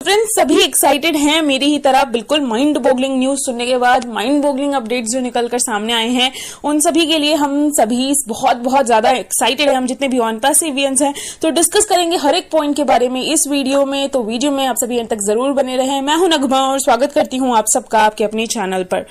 Friends, सभी excited हैं मेरी ही तरह बिल्कुल माइंड बोगलिंग न्यूज सुनने के बाद। माइंड बोगलिंग अपडेट्स जो निकलकर सामने आए हैं उन सभी के लिए हम सभी बहुत बहुत ज्यादा एक्साइटेड हैं। हम जितने भी ऑन पैसिवियंस हैं तो डिस्कस करेंगे हर एक पॉइंट के बारे में इस वीडियो में। तो वीडियो में आप सभी अंत तक जरूर बने रहें। मैं हूं नगमा और स्वागत करती हूं आप सबका आपके अपने चैनल पर।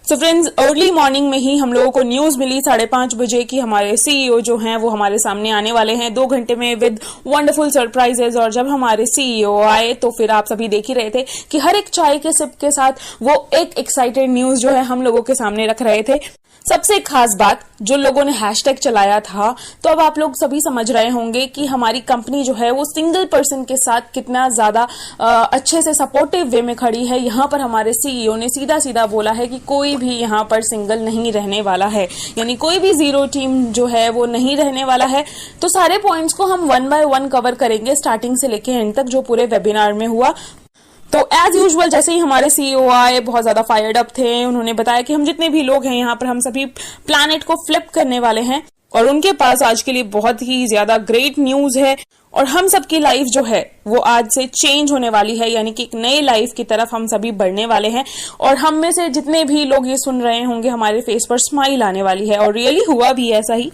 सो फ्रेंड्स, अर्ली मॉर्निंग में ही हम लोगों को न्यूज मिली 5:30 बजे की हमारे सीईओ जो हैं वो हमारे सामने आने वाले हैं 2 घंटे में विद वंडरफुल सरप्राइजेज। और जब हमारे सीईओ आए तो फिर आप सभी देख ही रहे थे कि हर एक चाय के सिप के साथ वो एक एक्साइटेड न्यूज जो है हम लोगों के सामने रख रहे थे। सबसे खास बात, जो लोगों ने हैशटैग चलाया था, तो अब आप लोग सभी समझ रहे होंगे कि हमारी कंपनी जो है वो सिंगल पर्सन के साथ कितना ज्यादा अच्छे से सपोर्टिव वे में खड़ी है। यहाँ पर हमारे सीईओ ने सीधा सीधा बोला है कि कोई भी यहाँ पर सिंगल नहीं रहने वाला है, यानी कोई भी जीरो टीम जो है वो नहीं रहने वाला है। तो सारे पॉइंट्स को हम 1 बाय 1 कवर करेंगे स्टार्टिंग से लेके एंड तक जो पूरे वेबिनार में हुआ। तो एज यूजुअल जैसे ही हमारे सीईओ आए बहुत ज्यादा फायर्ड अप थे। उन्होंने बताया कि हम जितने भी लोग हैं यहाँ पर हम सभी प्लैनेट को फ्लिप करने वाले हैं और उनके पास आज के लिए बहुत ही ज्यादा ग्रेट न्यूज है और हम सबकी लाइफ जो है वो आज से चेंज होने वाली है, यानी कि एक नई लाइफ की तरफ हम सभी बढ़ने वाले हैं। और हम में से जितने भी लोग ये सुन रहे होंगे हमारे फेस पर स्माइल आने वाली है और रियली हुआ भी ऐसा ही।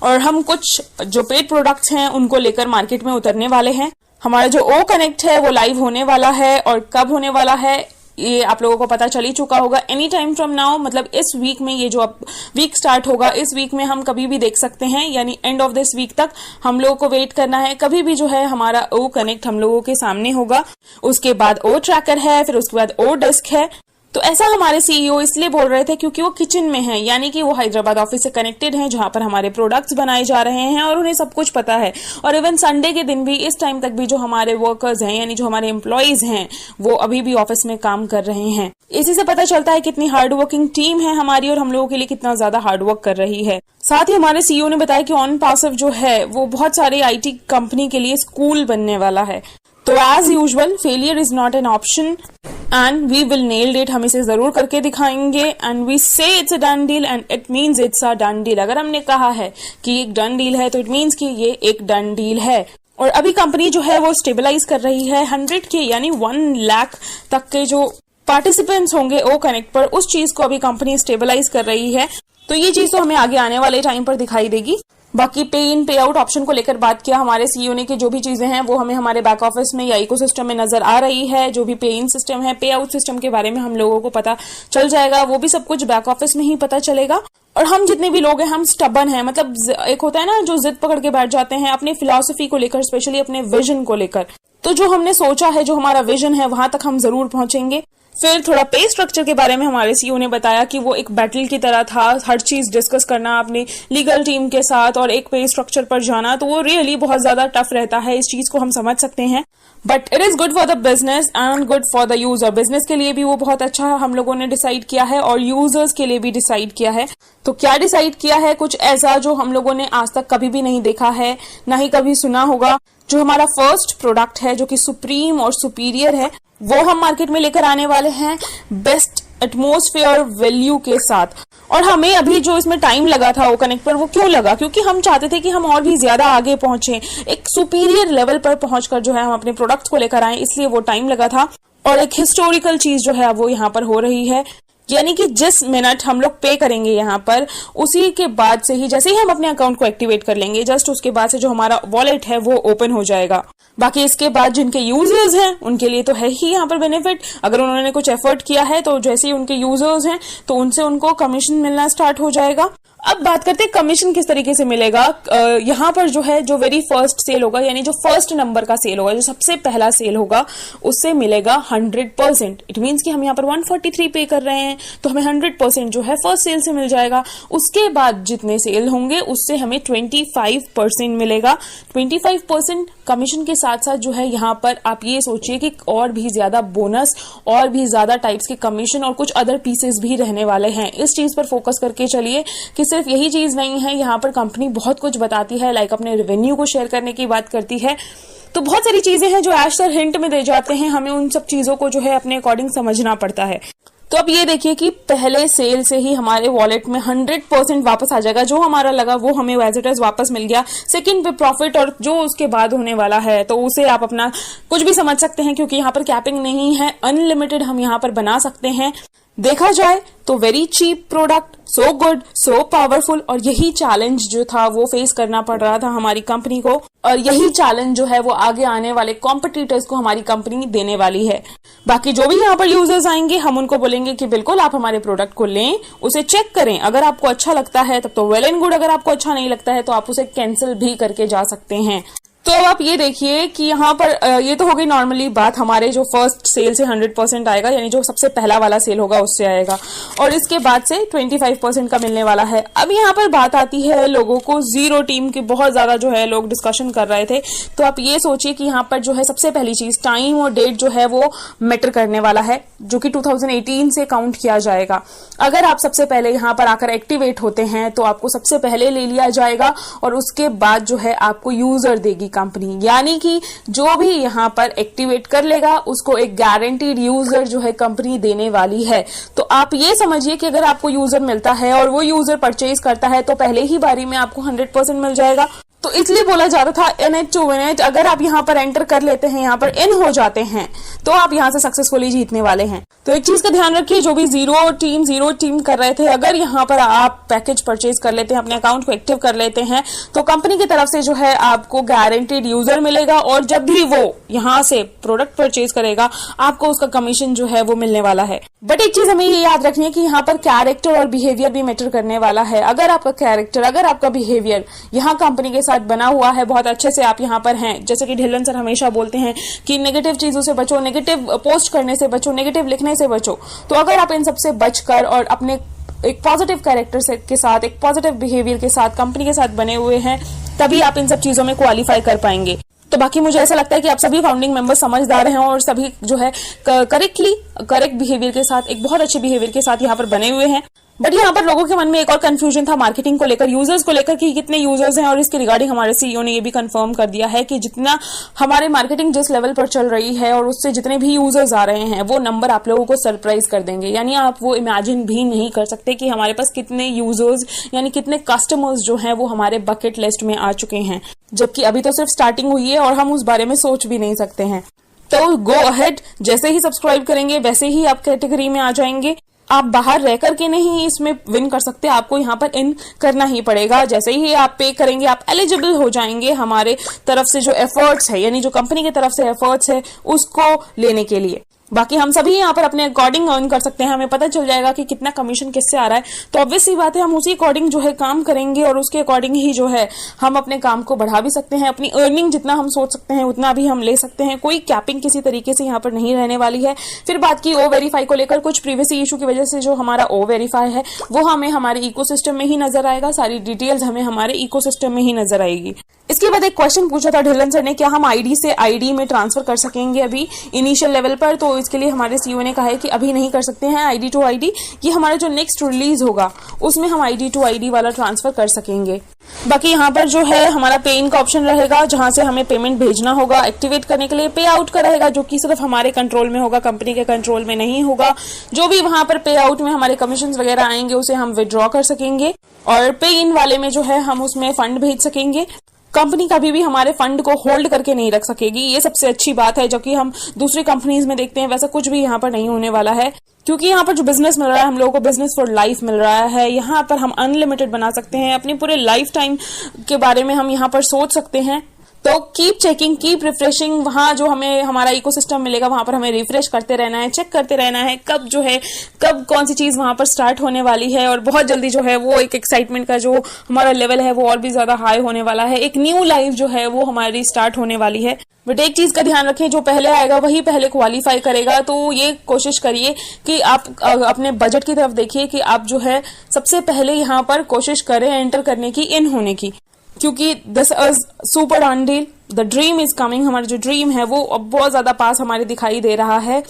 और हम कुछ जो पेड प्रोडक्ट्स हैं उनको लेकर मार्केट में उतरने वाले हैं। हमारा जो ओ कनेक्ट है वो लाइव होने वाला है और कब होने वाला है ये आप लोगों को पता चल ही चुका होगा। एनी टाइम फ्रॉम नाउ, मतलब इस वीक में, ये जो अब वीक स्टार्ट होगा इस वीक में हम कभी भी देख सकते हैं, यानी एंड ऑफ दिस वीक तक हम लोगों को वेट करना है। कभी भी जो है हमारा ओ कनेक्ट हम लोगों के सामने होगा। उसके बाद ओ ट्रैकर है, फिर उसके बाद ओ डेस्क है। तो ऐसा हमारे सीईओ इसलिए बोल रहे थे क्योंकि वो किचन में हैं, यानी कि वो हैदराबाद ऑफिस से कनेक्टेड हैं जहां पर हमारे प्रोडक्ट्स बनाए जा रहे हैं और उन्हें सब कुछ पता है। और इवन संडे के दिन भी इस टाइम तक भी जो हमारे वर्कर्स हैं, यानी जो हमारे एम्प्लॉइज हैं, वो अभी भी ऑफिस में काम कर रहे हैं। इसी से पता चलता है कितनी हार्ड वर्किंग टीम है हमारी और हम लोगों के लिए कितना ज्यादा हार्ड वर्क कर रही है। साथ ही हमारे सीईओ ने बताया कि ऑन पासिव जो है वो बहुत सारे आईटी कंपनी के लिए स्कूल बनने वाला है। तो as usual failure is not an option and we will nail it. हम इसे जरूर करके दिखाएंगे and we say it's a done deal and it means it's a done deal. अगर हमने कहा है कि एक डन डील है तो इट मीन्स कि ये एक डन डील है। और अभी कंपनी जो है वो स्टेबलाइज कर रही है 100 के यानी 1 लाख तक के जो पार्टिसिपेंट्स होंगे ओ कनेक्ट पर, उस चीज को अभी कंपनी स्टेबलाइज कर रही है। तो ये चीज तो हमें आगे आने वाले टाइम पर दिखाई देगी। बाकी पे इन पे आउट ऑप्शन को लेकर बात किया हमारे सीईओ ने कि जो भी चीजें हैं वो हमें हमारे बैक ऑफिस में या इकोसिस्टम में नजर आ रही है। जो भी पे इन सिस्टम है, पे आउट सिस्टम के बारे में हम लोगों को पता चल जाएगा। वो भी सब कुछ बैक ऑफिस में ही पता चलेगा। और हम जितने भी लोग हैं हम स्टबन हैं, मतलब एक होता है ना जो जिद पकड़ के बैठ जाते हैं अपनी फिलॉसफी को लेकर, स्पेशली अपने विजन को लेकर। तो जो हमने सोचा है, जो हमारा विजन है, वहां तक हम जरूर पहुंचेंगे। फिर थोड़ा पे स्ट्रक्चर के बारे में हमारे सीईओ ने बताया कि वो एक बैटल की तरह था, हर चीज डिस्कस करना अपनी लीगल टीम के साथ और एक पे स्ट्रक्चर पर जाना, तो वो रियली बहुत ज्यादा टफ रहता है। इस चीज को हम समझ सकते हैं, but it is good for the business and good for the user. Business के लिए भी वो बहुत अच्छा हम लोगों ने डिसाइड किया है और यूजर्स के लिए भी डिसाइड किया है। तो क्या डिसाइड किया है? कुछ ऐसा जो हम लोगों ने आज तक कभी भी नहीं देखा है, ना ही कभी सुना होगा। जो हमारा फर्स्ट प्रोडक्ट है जो कि सुप्रीम और सुपीरियर है, वो हम मार्केट में लेकर आने वाले हैं बेस्ट एटमॉस्फेयर वैल्यू के साथ। और हमें अभी जो इसमें टाइम लगा था वो कनेक्ट पर, वो क्यों लगा? क्योंकि हम चाहते थे कि हम और भी ज्यादा आगे पहुंचे, एक सुपीरियर लेवल पर पहुंचकर जो है हम अपने प्रोडक्ट्स को लेकर आए, इसलिए वो टाइम लगा था। और एक हिस्टोरिकल चीज जो है वो यहाँ पर हो रही है, यानी कि जिस मिनट हम लोग पे करेंगे यहाँ पर, उसी के बाद से ही, जैसे ही हम अपने अकाउंट को एक्टिवेट कर लेंगे, जस्ट उसके बाद से जो हमारा वॉलेट है वो ओपन हो जाएगा। बाकी इसके बाद जिनके यूजर्स हैं उनके लिए तो है ही यहाँ पर बेनिफिट। अगर उन्होंने कुछ एफर्ट किया है तो जैसे ही उनके यूजर्स हैं तो उनसे उनको कमीशन मिलना स्टार्ट हो जाएगा। अब बात करते हैं कमीशन किस तरीके से मिलेगा। यहाँ पर जो है जो वेरी फर्स्ट सेल होगा, यानी जो फर्स्ट नंबर का सेल होगा, जो सबसे पहला सेल होगा, उससे मिलेगा 100%। इट मीन्स कि हम यहाँ पर 143 पे कर रहे हैं तो हमें 100% जो है फर्स्ट सेल से मिल जाएगा। उसके बाद जितने सेल होंगे उससे हमें 25% मिलेगा। 25% कमीशन के साथ साथ जो है यहाँ पर आप ये सोचिए कि और भी ज्यादा बोनस, और भी ज्यादा टाइप्स के कमीशन और कुछ अदर पीसेस भी रहने वाले हैं। इस चीज पर फोकस करके चलिए कि सिर्फ यही चीज नहीं है, यहाँ पर कंपनी बहुत कुछ बताती है, लाइक अपने रेवेन्यू को शेयर करने की बात करती है। तो बहुत सारी चीजें हैं जो एज सर हिंट में दे जाते हैं, हमें उन सब चीजों को जो है अपने अकॉर्डिंग समझना पड़ता है। तो अब ये देखिए कि पहले सेल से ही हमारे वॉलेट में 100% वापस आ जाएगा, जो हमारा लगा वो हमें एज इट इज वापस मिल गया। सेकंड पे प्रॉफिट और जो उसके बाद होने वाला है तो उसे आप अपना कुछ भी समझ सकते हैं, क्योंकि यहाँ पर कैपिंग नहीं है, अनलिमिटेड हम यहाँ पर बना सकते हैं। देखा जाए तो very cheap product, so good, so powerful, और यही चैलेंज जो था वो फेस करना पड़ रहा था हमारी कंपनी को, और यही चैलेंज जो है वो आगे आने वाले कॉम्पिटिटर्स को हमारी कंपनी देने वाली है। बाकी जो भी यहाँ पर यूजर्स आएंगे हम उनको बोलेंगे कि बिल्कुल आप हमारे प्रोडक्ट को लें, उसे चेक करें, अगर आपको अच्छा लगता है तब तो वेल एंड गुड, अगर आपको अच्छा नहीं लगता है तो आप उसे कैंसिल भी करके जा सकते हैं। तो अब आप ये देखिए कि यहाँ पर ये तो हो गई नॉर्मली बात, हमारे जो फर्स्ट सेल से 100% आएगा, यानी जो सबसे पहला वाला सेल होगा उससे आएगा, और इसके बाद से 25% का मिलने वाला है। अब यहाँ पर बात आती है लोगों को जीरो टीम की, बहुत ज्यादा जो है लोग डिस्कशन कर रहे थे। तो आप ये सोचिए कि यहाँ पर जो है सबसे पहली चीज टाइम और डेट जो है वो मैटर करने वाला है, जो कि 2018 से काउंट किया जाएगा। अगर आप सबसे पहले यहाँ पर आकर एक्टिवेट होते हैं तो आपको सबसे पहले ले लिया जाएगा, और उसके बाद जो है आपको यूजर देगी कंपनी, यानी कि जो भी यहाँ पर एक्टिवेट कर लेगा उसको एक गारंटीड यूजर जो है कंपनी देने वाली है। तो आप ये समझिए कि अगर आपको यूजर मिलता है और वो यूजर परचेज करता है तो पहले ही बारी में आपको 100% मिल जाएगा। तो इसलिए बोला जाता था in it to win it, अगर आप यहाँ पर एंटर कर लेते हैं, यहाँ पर इन हो जाते हैं, तो आप यहाँ से सक्सेसफुली जीतने वाले हैं। तो एक चीज का ध्यान रखिए, जो भी जीरो टीम कर रहे थे, अगर यहाँ पर आप पैकेज परचेज कर लेते हैं, अपने अकाउंट को एक्टिव कर लेते हैं, तो कंपनी की तरफ से जो है आपको गारंटीड यूजर मिलेगा, और जब भी वो यहाँ से प्रोडक्ट परचेज करेगा आपको उसका कमीशन जो है वो मिलने वाला है। बट एक चीज हमें ये याद रखनी है कि यहाँ पर कैरेक्टर और बिहेवियर भी मैटर करने वाला है। अगर आपका कैरेक्टर, अगर आपका बिहेवियर यहाँ कंपनी के साथ बना हुआ है, बहुत अच्छे से आप यहाँ पर हैं, जैसे कि ढिल्लन सर हमेशा बोलते हैं कि नेगेटिव चीजों से बचो, नेगेटिव पोस्ट करने से बचो, नेगेटिव लिखने से बचो। तो अगर आप इन सबसे बचकर और अपने एक पॉजिटिव कैरेक्टर के साथ, एक पॉजिटिव बिहेवियर के साथ कंपनी के साथ बने हुए हैं, तभी आप इन सब चीजों में क्वालिफाई कर पाएंगे। तो बाकी मुझे ऐसा लगता है कि आप सभी फाउंडिंग मेंबर समझदार हैं और सभी जो है करेक्ट बिहेवियर के साथ, एक बहुत अच्छे बिहेवियर के साथ यहाँ पर बने हुए हैं। बट यहाँ पर लोगों के मन में एक और कंफ्यूजन था मार्केटिंग को लेकर, यूजर्स को लेकर कि कितने यूजर्स हैं, और इसके रिगार्डिंग हमारे सीईओ ने ये भी कंफर्म कर दिया है कि जितना हमारे मार्केटिंग जिस लेवल पर चल रही है और उससे जितने भी यूजर्स आ रहे हैं वो नंबर आप लोगों को सरप्राइज कर देंगे। यानी आप वो इमेजिन भी नहीं कर सकते कि हमारे पास कितने यूजर्स यानी कितने कस्टमर्स जो हैं वो हमारे बकेट लिस्ट में आ चुके हैं, जबकि अभी तो सिर्फ स्टार्टिंग हुई है और हम उस बारे में सोच भी नहीं सकते हैं। तो गो अहेड, जैसे ही सब्सक्राइब करेंगे वैसे ही आप कैटेगरी में आ जाएंगे। आप बाहर रह करके नहीं इसमें विन कर सकते, आपको यहाँ पर इन करना ही पड़ेगा। जैसे ही आप पे करेंगे आप एलिजिबल हो जाएंगे हमारे तरफ से जो एफर्ट्स है, यानी जो कंपनी की तरफ से एफर्ट्स है उसको लेने के लिए। बाकी हम सभी यहाँ पर अपने अकॉर्डिंग अर्न कर सकते हैं, हमें पता चल जाएगा कि कितना कमीशन किससे आ रहा है, तो ऑब्वियस सी बात है हम उसी अकॉर्डिंग जो है काम करेंगे और उसके अकॉर्डिंग ही जो है हम अपने काम को बढ़ा भी सकते हैं। अपनी अर्निंग जितना हम सोच सकते हैं उतना भी हम ले सकते हैं, कोई कैपिंग किसी तरीके से यहाँ पर नहीं रहने वाली है। फिर बात की ओ वेरीफाई को लेकर, कुछ प्रीवियस इशू की वजह से जो हमारा ओ वेरीफाई है वो हमें हमारे इकोसिस्टम में ही नजर आएगा, सारी डिटेल्स हमें हमारे इकोसिस्टम में ही नजर आएगी। इसके बाद एक क्वेश्चन पूछा था ढिल्लन सर ने, क्या हम आईडी से आईडी में ट्रांसफर कर सकेंगे अभी इनिशियल लेवल पर? तो इसके लिए हमारे सीईओ ने कहा है कि अभी नहीं कर सकते हैं आईडी टू आईडी, ये हमारा जो नेक्स्ट रिलीज होगा उसमें हम आईडी टू आईडी वाला ट्रांसफर कर सकेंगे। बाकी यहाँ पर जो है हमारा पे इन का ऑप्शन रहेगा, जहां से हमें पेमेंट भेजना होगा एक्टिवेट करने के लिए। पे आउट का रहेगा जो कि सिर्फ हमारे कंट्रोल में होगा, कंपनी के कंट्रोल में नहीं होगा। जो भी वहां पर पे आउट में हमारे कमीशन वगैरह आएंगे उसे हम विड्रॉ कर सकेंगे, और पे इन वाले में जो है हम उसमें फंड भेज सकेंगे। कंपनी कभी भी हमारे फंड को होल्ड करके नहीं रख सकेगी, ये सबसे अच्छी बात है, जो कि हम दूसरी कंपनीज में देखते हैं वैसा कुछ भी यहाँ पर नहीं होने वाला है। क्योंकि यहाँ पर जो बिजनेस मिल रहा है हम लोगों को बिजनेस फॉर लाइफ मिल रहा है। यहाँ पर हम अनलिमिटेड बना सकते हैं, अपने पूरे लाइफ टाइम के बारे में हम यहाँ पर सोच सकते हैं। तो कीप चेकिंग, कीप रिफ्रेशिंग, वहां जो हमें हमारा इकोसिस्टम मिलेगा वहां पर हमें रिफ्रेश करते रहना है, चेक करते रहना है कब जो है कब कौन सी चीज वहां पर स्टार्ट होने वाली है, और बहुत जल्दी जो है वो एक एक्साइटमेंट का जो हमारा लेवल है वो और भी ज्यादा हाई होने वाला है। एक न्यू लाइफ जो है वो हमारी स्टार्ट होने वाली है। बट एक चीज का ध्यान रखें, जो पहले आएगा वही पहले क्वालिफाई करेगा। तो ये कोशिश करिए कि आप अपने बजट की तरफ देखिए कि आप जो है सबसे पहले यहाँ पर कोशिश करें एंटर करने की, इन होने की, क्योंकि this is super done deal, the dream is coming. हमारा जो ड्रीम है वो अब बहुत ज्यादा पास हमारे दिखाई दे रहा है।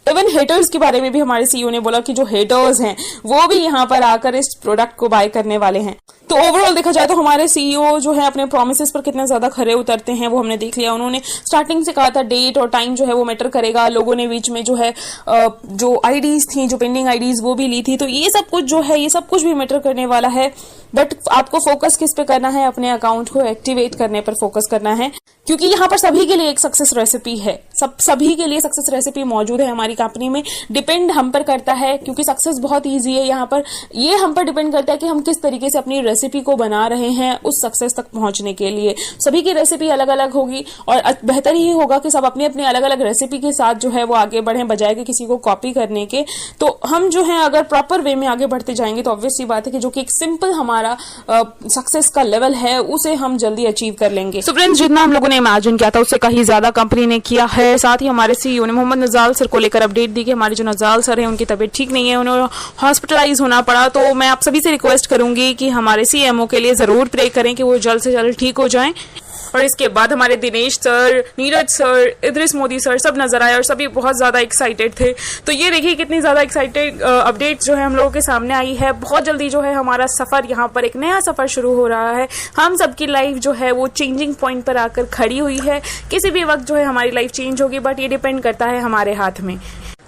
इवन हेटर्स के बारे में भी हमारे सीईओ ने बोला कि जो हेटर्स हैं वो भी यहाँ पर आकर इस प्रोडक्ट को बाय करने वाले हैं। तो ओवरऑल देखा जाए तो हमारे सीईओ जो है अपने प्रोमिसेस पर कितना ज्यादा खरे उतरते हैं वो हमने देख लिया। उन्होंने स्टार्टिंग से कहा था डेट और टाइम जो है वो मैटर करेगा। लोगों ने बीच में जो है जो आईडीज थी, जो पेंडिंग आईडीज वो भी ली थी, तो ये सब कुछ जो है ये सब कुछ भी मैटर करने वाला है। बट आपको फोकस किस पे करना है? अपने अकाउंट को एक्टिवेट करने पर फोकस करना है, क्योंकि यहाँ पर सभी के लिए एक सक्सेस रेसिपी है। सभी के लिए सक्सेस रेसिपी मौजूद है हमारी कंपनी में। डिपेंड हम पर करता है, क्योंकि सक्सेस बहुत ईजी है। यहाँ पर ये हम पर डिपेंड करता है कि हम किस तरीके से अपनी रेसिपी को बना रहे हैं उस सक्सेस तक पहुंचने के लिए। सभी की रेसिपी अलग अलग होगी और बेहतर ही होगा कि सब अपनी अपनी अलग अलग रेसिपी के साथ जो है वो आगे बढ़े, बजाय कि किसी को कॉपी करने के। तो हम जो है अगर प्रॉपर वे में आगे बढ़ते जाएंगे तो ऑब्वियस सी बात है कि जो कि एक सिंपल हमारा सक्सेस का लेवल है उसे हम जल्दी अचीव कर लेंगे। सो फ्रेंड्स, जितना हम लोगों ने इमेजिन किया था उससे कहीं ज्यादा कंपनी ने किया है। साथ ही हमारे सीईओ ने मोहम्मद नजाल सर को लेकर अपडेट दी कि हमारे जो नजाल सर हैं उनकी तबीयत ठीक नहीं है, उन्हें हॉस्पिटलाइज होना पड़ा। तो मैं आप सभी से रिक्वेस्ट करूंगी कि हमारे सीएमओ के लिए जरूर प्रे करें कि वो जल्द से जल्द ठीक हो जाएं। और इसके बाद हमारे Dinesh sir, Neeraj sir, Idris Modi sir सब नजर आए और सभी बहुत ज्यादा एक्साइटेड थे। तो ये देखिए कितनी ज्यादा एक्साइटेड अपडेट जो है हम लोगों के सामने आई है। बहुत जल्दी जो है हमारा सफर, यहाँ पर एक नया सफर शुरू हो रहा है। हम सबकी लाइफ जो है वो चेंजिंग पॉइंट पर आकर खड़ी हुई है। किसी भी वक्त जो है हमारी लाइफ चेंज होगी, बट ये डिपेंड करता है हमारे हाथ में।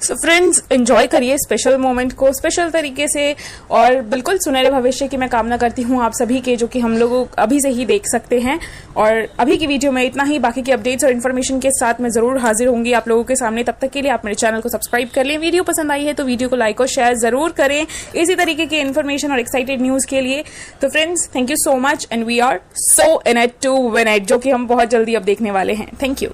सो फ्रेंड्स, एंजॉय करिए स्पेशल मोमेंट को स्पेशल तरीके से और बिल्कुल सुनहरे भविष्य की मैं कामना करती हूँ आप सभी के, जो कि हम लोग अभी से ही देख सकते हैं। और अभी की वीडियो में इतना ही। बाकी की अपडेट्स और इन्फॉर्मेशन के साथ मैं जरूर हाजिर होंगी आप लोगों के सामने। तब तक के लिए आप मेरे चैनल को सब्सक्राइब कर लें। वीडियो पसंद आई है तो वीडियो को लाइक और शेयर जरूर करें इसी तरीके की इन्फॉर्मेशन और एक्साइटेड न्यूज के लिए। तो friends, thank you so much and we are so in it to win it, जो कि हम बहुत जल्दी अब देखने वाले हैं। Thank you.